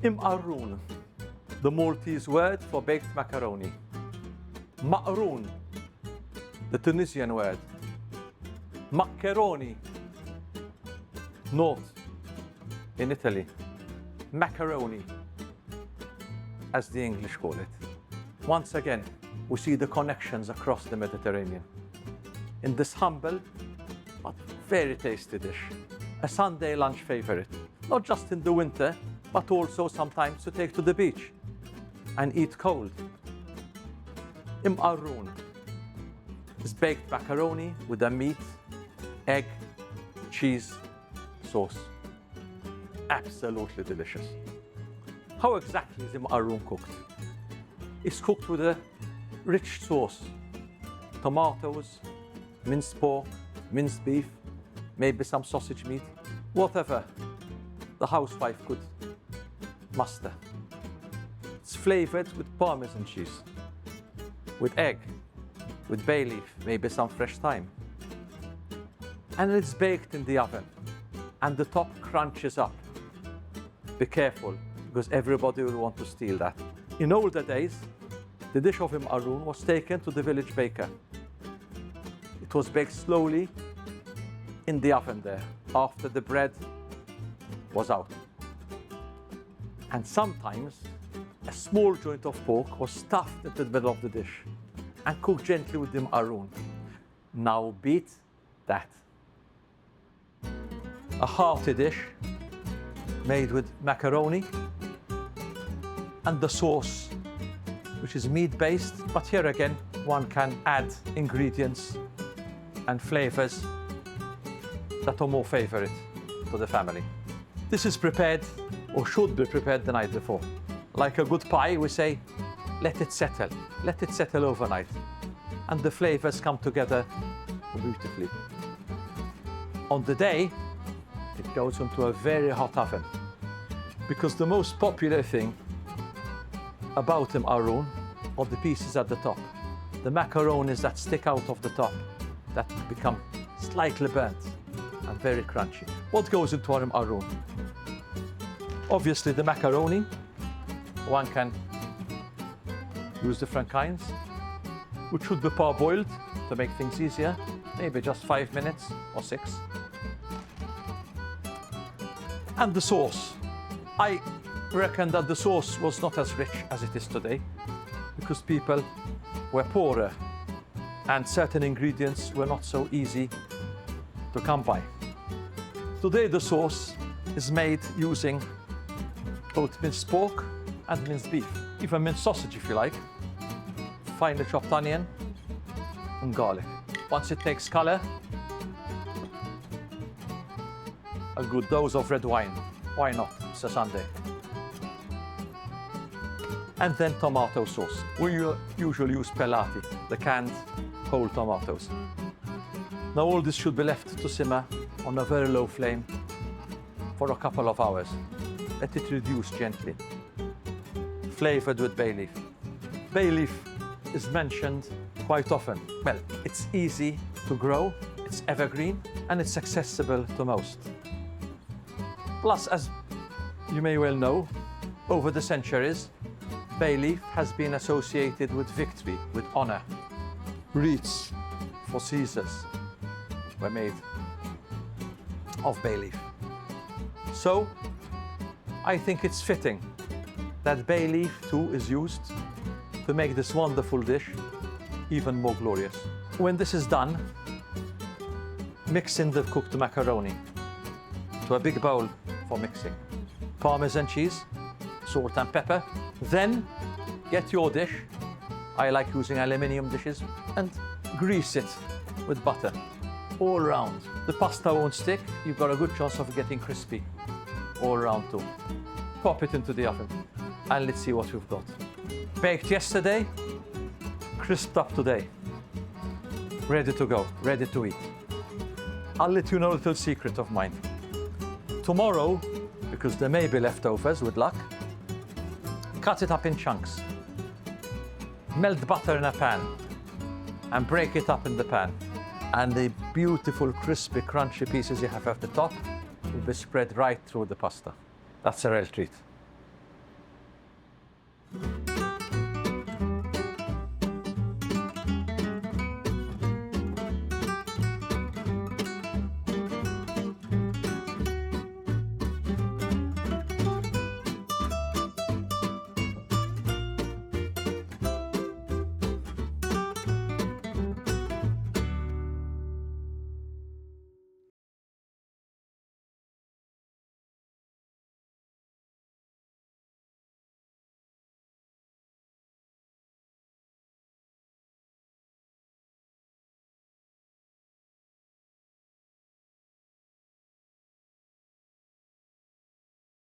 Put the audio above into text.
Imqarrun, the Maltese word for baked macaroni. Maqrun, the Tunisian word. Maccheroni, north in Italy. Macaroni, as the English call it. Once again, we see the connections across the Mediterranean. In this humble but very tasty dish, a Sunday lunch favorite, not just in the winter, but also sometimes to take to the beach and eat cold. Imqarrun is baked macaroni with a meat, egg, cheese sauce. Absolutely delicious. How exactly is Imqarrun cooked? It's cooked with a rich sauce, tomatoes, minced pork, minced beef, maybe some sausage meat, whatever the housewife could muster. It's flavored with Parmesan cheese, with egg, with bay leaf, maybe some fresh thyme. And it's baked in the oven, and the top crunches up. Be careful, because everybody will want to steal that. In older days, the dish of Imqarrun was taken to the village baker. It was baked slowly in the oven there, after the bread was out. And sometimes a small joint of pork was stuffed into the middle of the dish and cooked gently with Imqarrun. Now beat that. A hearty dish made with macaroni and the sauce, which is meat-based, but here again, one can add ingredients and flavors that are more favorite to the family. This is prepared, or should be prepared, the night before. Like a good pie, we say, let it settle overnight, and the flavors come together beautifully. On the day, it goes into a very hot oven, because the most popular thing about Imqarrun are the pieces at the top. The macaronis that stick out of the top, that become slightly burnt and very crunchy. What goes into our Imqarrun? Obviously the macaroni. One can use different kinds, which should be parboiled to make things easier, maybe just 5 minutes or 6. And the sauce. I reckon that the sauce was not as rich as it is today, because people were poorer and certain ingredients were not so easy to come by. Today the sauce is made using both minced pork and minced beef, even minced sausage if you like, finely chopped onion and garlic. Once it takes color, a good dose of red wine. Why not? It's a Sunday. And then tomato sauce. We usually use pelati, the canned whole tomatoes. Now all this should be left to simmer on a very low flame for a couple of hours. Let it reduce gently. Flavored with bay leaf. Bay leaf is mentioned quite often. Well, it's easy to grow, it's evergreen, and it's accessible to most. Plus, as you may well know, over the centuries, bay leaf has been associated with victory, with honor. Wreaths for Caesars were made of bay leaf. So, I think it's fitting that bay leaf too is used to make this wonderful dish even more glorious. When this is done, mix in the cooked macaroni to a big bowl for mixing. Parmesan cheese, salt and pepper. Then get your dish. I like using aluminium dishes, and grease it with butter all around. The pasta won't stick. You've got a good chance of getting crispy all around too. Pop it into the oven and let's see what we've got. Baked yesterday, crisped up today. Ready to go, ready to eat. I'll let you know a little secret of mine. Tomorrow, because there may be leftovers with luck, cut it up in chunks. Melt butter in a pan and break it up in the pan. And the beautiful, crispy, crunchy pieces you have at the top will be spread right through the pasta. That's a real treat.